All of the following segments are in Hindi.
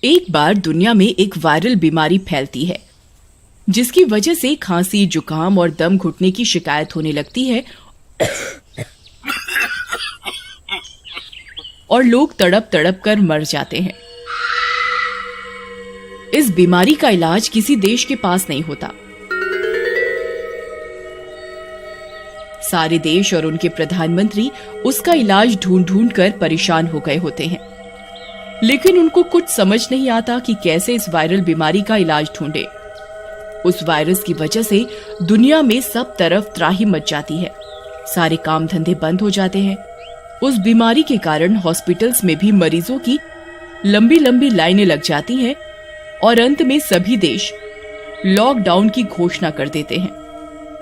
एक बार दुनिया में एक वायरल बीमारी फैलती है जिसकी वजह से खांसी, जुकाम और दम घुटने की शिकायत होने लगती है और लोग तड़प तड़प कर मर जाते हैं। इस बीमारी का इलाज किसी देश के पास नहीं होता। सारे देश और उनके प्रधानमंत्री उसका इलाज ढूंढ ढूंढ कर परेशान हो गए होते हैं, लेकिन उनको कुछ समझ नहीं आता कि कैसे इस वायरल बीमारी का इलाज ढूंढे। उस वायरस की वजह से दुनिया में सब तरफ त्राही मच जाती है, सारे काम धंधे बंद हो जाते हैं। उस बीमारी के कारण हॉस्पिटल्स में भी मरीजों की लंबी लंबी लाइनें लग जाती हैं और अंत में सभी देश लॉकडाउन की घोषणा कर देते हैं।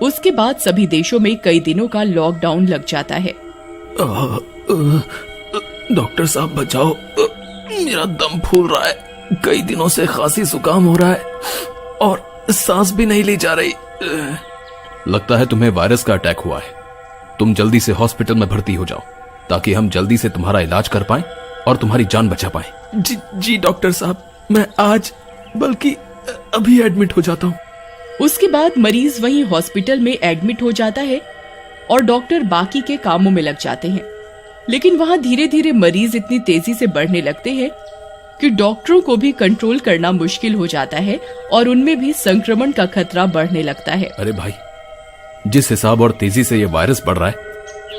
उसके बाद सभी देशों में कई दिनों का लॉकडाउन लग जाता है। डॉक्टर साहब बचाओ, मेरा दम फूल रहा है, कई दिनों से खांसी जुकाम हो रहा है और सांस भी नहीं ली जा रही। लगता है तुम्हें वायरस का अटैक हुआ है। तुम जल्दी से हॉस्पिटल में भर्ती हो जाओ ताकि हम जल्दी से तुम्हारा इलाज कर पाएं और तुम्हारी जान बचा पाएं। जी डॉक्टर साहब, मैं आज बल्कि अभी एडमिट हो जाता हूँ। उसके बाद मरीज वहीं हॉस्पिटल में एडमिट हो जाता है और डॉक्टर बाकी के कामों में लग जाते हैं। लेकिन वहां धीरे धीरे मरीज इतनी तेजी से बढ़ने लगते हैं कि डॉक्टरों को भी कंट्रोल करना मुश्किल हो जाता है और उनमें भी संक्रमण का खतरा बढ़ने लगता है। अरे भाई, जिस हिसाब और तेजी से ये वायरस बढ़ रहा है,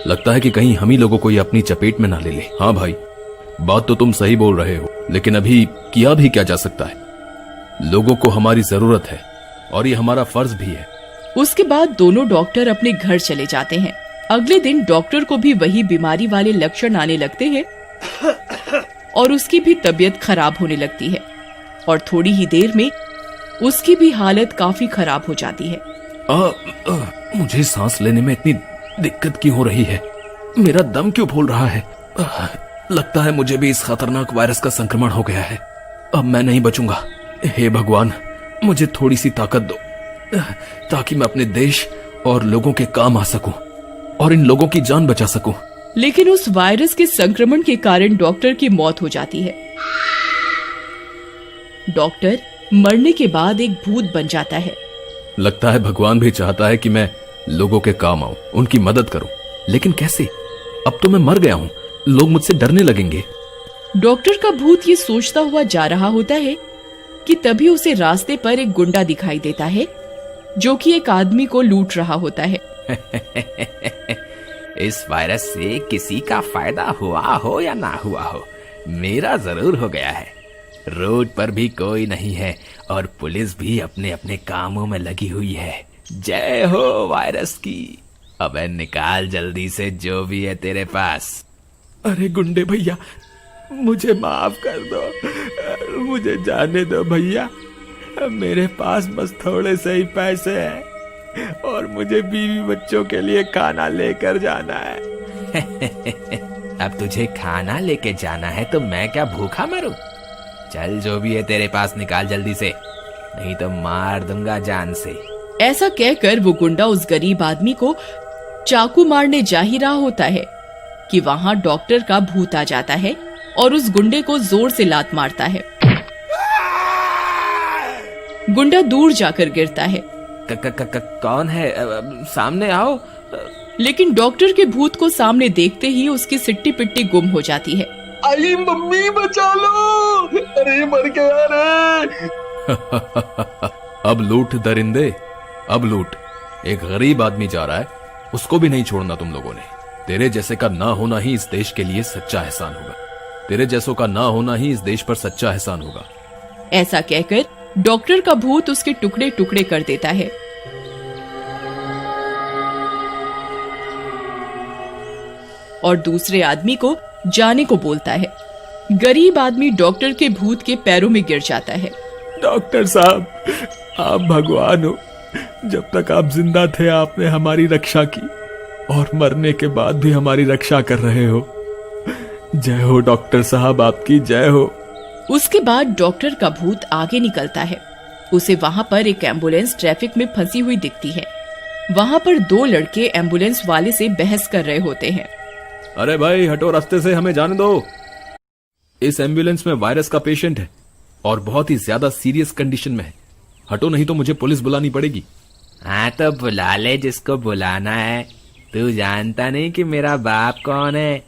लगता है कि कहीं हम ही लोगों को ये अपनी चपेट में ना ले ले। हाँ भाई, बात तो तुम सही बोल रहे हो, लेकिन अभी किया भी क्या जा सकता है। लोगों को हमारी जरूरत है और ये हमारा फर्ज भी है। उसके बाद दोनों डॉक्टर अपने घर चले जाते हैं। अगले दिन डॉक्टर को भी वही बीमारी वाले लक्षण आने लगते हैं और उसकी भी तबीयत खराब होने लगती है और थोड़ी ही देर में उसकी भी हालत काफी खराब हो जाती है। मुझे सांस लेने में इतनी दिक्कत क्यों हो रही है? मेरा दम क्यों फूल रहा है? लगता है मुझे भी इस खतरनाक वायरस का संक्रमण हो गया है। अब मैं नहीं बचूंगा। हे भगवान, मुझे थोड़ी सी ताकत दो ताकि मैं अपने देश और लोगों के काम आ सकूं और इन लोगों की जान बचा सकूं। लेकिन उस वायरस के संक्रमण के कारण डॉक्टर की मौत हो जाती है। डॉक्टर मरने के बाद एक भूत बन जाता है। लगता है भगवान भी चाहता है कि मैं लोगों के काम आऊं, उनकी मदद करूं, लेकिन कैसे? अब तो मैं मर गया हूं, लोग मुझसे डरने लगेंगे। डॉक्टर का भूत ये सोचता हुआ जा रहा होता है कि तभी उसे रास्ते पर एक गुंडा दिखाई देता है जो कि एक आदमी को लूट रहा होता है। इस वायरस से किसी का फायदा हुआ हो या ना हुआ हो, मेरा जरूर हो गया है। रोड पर भी कोई नहीं है और पुलिस भी अपने अपने कामों में लगी हुई है। जय हो वायरस की। अबे निकाल जल्दी से जो भी है तेरे पास। अरे गुंडे भैया, मुझे माफ कर दो, मुझे जाने दो भैया। मेरे पास बस थोड़े से ही पैसे हैं और मुझे बीवी बच्चों के लिए खाना लेकर जाना है। अब तुझे खाना लेके जाना है तो मैं क्या भूखा मरूं? चल जो भी है तेरे पास निकाल जल्दी से, नहीं तो मार दूंगा जान से। ऐसा कहकर वो गुंडा उस गरीब आदमी को चाकू मारने जा ही रहा होता है कि वहां डॉक्टर का भूत आ जाता है और उस गुंडे को जोर से लात मारता है। गुंडा दूर जाकर गिरता है। कौन है? सामने आओ। लेकिन डॉक्टर के भूत को सामने देखते ही उसकी सिट्टी पिट्टी गुम हो जाती है। आई मम्मी बचा लो, अरे मर गया रे। अब लूट दरिंदे, अब लूट। एक गरीब आदमी जा रहा है, उसको भी नहीं छोड़ना तुम लोगों ने। तेरे जैसे का ना होना ही इस देश के लिए सच्चा एहसान होगा। तेरे जैसों का ना होना ही इस देश पर सच्चा एहसान होगा। ऐसा कहकर डॉक्टर का भूत उसके टुकड़े टुकड़े कर देता है। और दूसरे आदमी को जाने को बोलता है। गरीब आदमी डॉक्टर के भूत के पैरों में गिर जाता है। डॉक्टर साहब, आप भगवान हो। जब तक आप जिंदा थे आपने हमारी रक्षा की और मरने के बाद भी हमारी रक्षा कर रहे हो। जय हो डॉक्टर साहब, आपकी जय हो। उसके बाद डॉक्टर का भूत आगे निकलता है। उसे वहां पर एक एम्बुलेंस ट्रैफिक में फंसी हुई दिखती है। वहां पर दो लड़के एम्बुलेंस वाले से बहस कर रहे होते हैं। अरे भाई हटो रास्ते से, हमें जाने दो। इस एम्बुलेंस में वायरस का पेशेंट है, और बहुत ही ज्यादा सीरियस कंडीशन में है। हटो नहीं तो मुझे पुलिस बुलानी पड़ेगी। हाँ तो बुला ले जिसको बुलाना है। तू जानता नहीं कि मेरा बाप कौन है?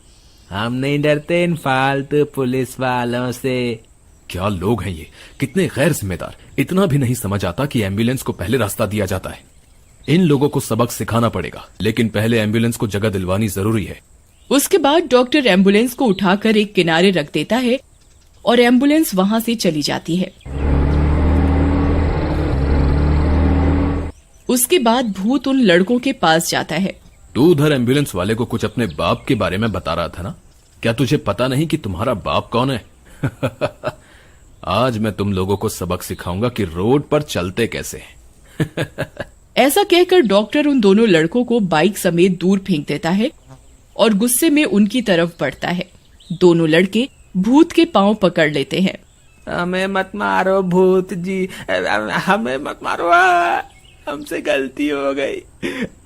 हम नहीं डरते इन फालतू पुलिस वालों से। क्या लोग हैं ये, कितने गैर जिम्मेदार। इतना भी नहीं समझ आता कि एम्बुलेंस को पहले रास्ता दिया जाता है। इन लोगों को सबक सिखाना पड़ेगा, लेकिन पहले एम्बुलेंस को जगह दिलवानी जरूरी है। उसके बाद डॉक्टर एम्बुलेंस को उठाकर एक किनारे रख देता है और एम्बुलेंस वहां से चली जाती है। उसके बाद भूत उन लड़कों के पास जाता है। तू उधर एम्बुलेंस वाले को कुछ अपने बाप के बारे में बता रहा था ना? क्या तुझे पता नहीं कि तुम्हारा बाप कौन है? आज मैं तुम लोगों को सबक सिखाऊंगा कि रोड पर चलते कैसे हैं। ऐसा कहकर डॉक्टर उन दोनों लड़कों को बाइक समेत दूर फेंक देता है और गुस्से में उनकी तरफ बढ़ता है। दोनों लड़के भूत के पांव पकड़ लेते हैं। हमें मत मारो भूत जी, हमें मत मारो, हमसे गलती हो गई।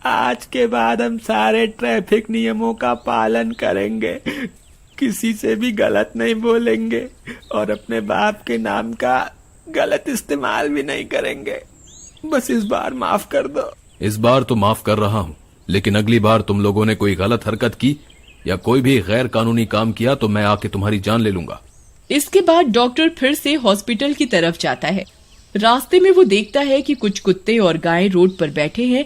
आज के बाद हम सारे ट्रैफिक नियमों का पालन करेंगे, किसी से भी गलत नहीं बोलेंगे और अपने बाप के नाम का गलत इस्तेमाल भी नहीं करेंगे। बस इस बार माफ कर दो। इस बार तो माफ कर रहा हूं, लेकिन अगली बार तुम लोगों ने कोई गलत हरकत की या कोई भी गैर कानूनी काम किया तो मैं आके तुम्हारी जान ले लूंगा। इसके बाद डॉक्टर फिर से हॉस्पिटल की तरफ जाता है। रास्ते में वो देखता है कि कुछ कुत्ते और गाय रोड पर बैठे हैं।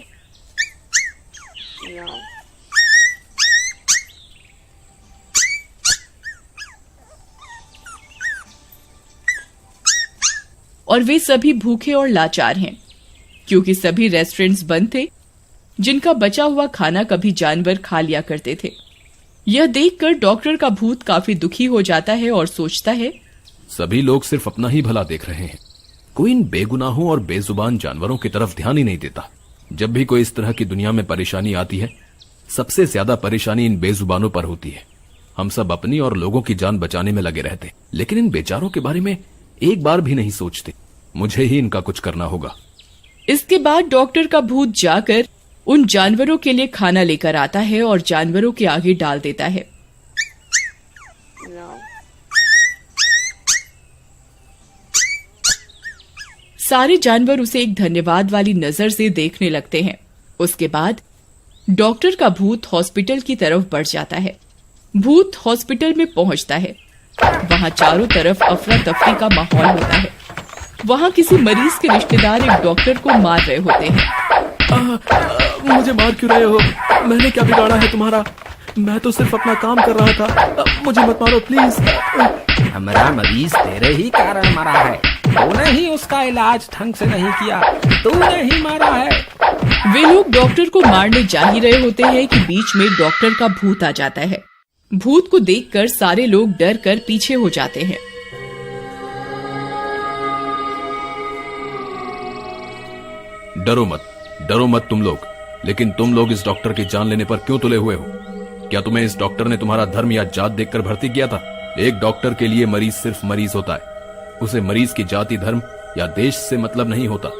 और वे सभी भूखे और लाचार हैं, क्योंकि सभी रेस्टोरेंट्स बंद थे जिनका बचा हुआ खाना कभी जानवर खा लिया करते थे। यह देखकर डॉक्टर का भूत काफी दुखी हो जाता है और सोचता है, सभी लोग सिर्फ अपना ही भला देख रहे हैं, कोई इन बेगुनाहों और बेजुबान जानवरों की तरफ ध्यान ही नहीं देता। जब भी कोई इस तरह की दुनिया में परेशानी आती है, सबसे ज्यादा परेशानी इन बेजुबानों पर होती है। हम सब अपनी और लोगों की जान बचाने में लगे रहते, लेकिन इन बेचारों के बारे में एक बार भी नहीं सोचते। मुझे ही इनका कुछ करना होगा। इसके बाद डॉक्टर का भूत जाकर उन जानवरों के लिए खाना लेकर आता है और जानवरों के आगे डाल देता है। सारे जानवर उसे एक धन्यवाद वाली नजर से देखने लगते हैं। उसके बाद डॉक्टर का भूत हॉस्पिटल की तरफ बढ़ जाता है। भूत हॉस्पिटल में पहुंचता है। वहां चारों तरफ अफरा तफरी का माहौल होता है। वहां किसी मरीज के रिश्तेदार एक डॉक्टर को मार रहे होते हैं। मुझे मार क्यों रहे हो? मैंने क्या बिगाड़ा है तुम्हारा? मैं तो सिर्फ अपना काम कर रहा था। मुझे मत मारो प्लीज। हमारा मरीज तेरे ही कारण मरा है। तूने ही उसका इलाज ढंग से नहीं किया, तूने ही मारा है। वे लोग डॉक्टर को मारने जा ही रहे होते हैं कि बीच में डॉक्टर का भूत आ जाता है। भूत को देखकर सारे लोग डर कर पीछे हो जाते हैं। डरो मत तुम लोग। लेकिन तुम लोग इस डॉक्टर की जान लेने पर क्यों तुले हुए हो? क्या तुम्हें इस डॉक्टर ने तुम्हारा धर्म या जात देखकर भर्ती किया था? एक डॉक्टर के लिए मरीज सिर्फ मरीज होता है। उसे मरीज की जाति, धर्म या देश से मतलब नहीं होता।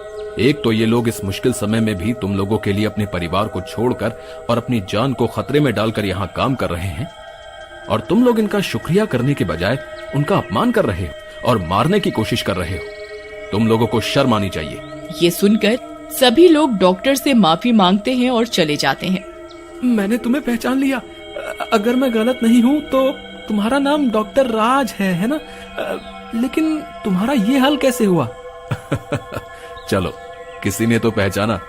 एक तो ये लोग इस मुश्किल समय में भी तुम लोगों के लिए अपने परिवार को छोड़कर और अपनी जान को खतरे में डालकर यहाँ काम कर रहे हैं, और तुम लोग इनका शुक्रिया करने के बजाय उनका अपमान कर रहे हो और मारने की कोशिश कर रहे हो। तुम लोगों को शर्म आनी चाहिए। ये सुनकर सभी लोग डॉक्टर से माफी मांगते हैं और चले जाते हैं। मैंने तुम्हें पहचान लिया। अगर मैं गलत नहीं हूँ तो तुम्हारा नाम डॉक्टर राज है ना? लेकिन तुम्हारा ये हाल कैसे हुआ? चलो, किसी ने तो पहचाना।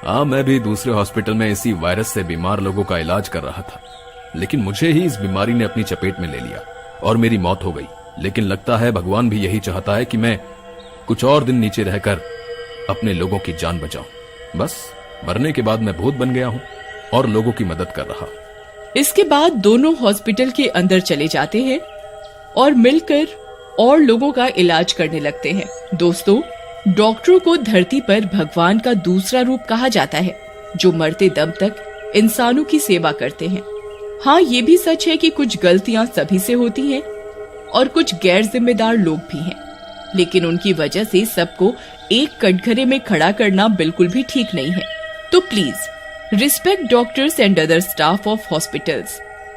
हाँ, मैं भी दूसरे हॉस्पिटल में इसी वायरस से बीमार लोगों का इलाज कर रहा था, लेकिन मुझे ही इस बीमारी ने अपनी चपेट में ले लिया और मेरी मौत हो गई। लेकिन लगता है भगवान भी यही चाहता है कि मैं कुछ और दिन नीचे रहकर अपने लोगों की जान बचाऊं। बस मरने के बाद मैं भूत बन गया हूं और लोगों की मदद कर रहा। इसके बाद दोनों हॉस्पिटल के अंदर चले जाते हैं और मिलकर और लोगों का इलाज करने लगते हैं। दोस्तों, डॉक्टरों को धरती पर भगवान का दूसरा रूप कहा जाता है, जो मरते दम तक इंसानों की सेवा करते हैं। हाँ, ये भी सच है कि कुछ गलतियां सभी से होती हैं और कुछ गैर जिम्मेदार लोग भी हैं, लेकिन उनकी वजह से सबको एक कटघरे में खड़ा करना बिल्कुल भी ठीक नहीं है। तो please respect doctors and other staff of hospitals.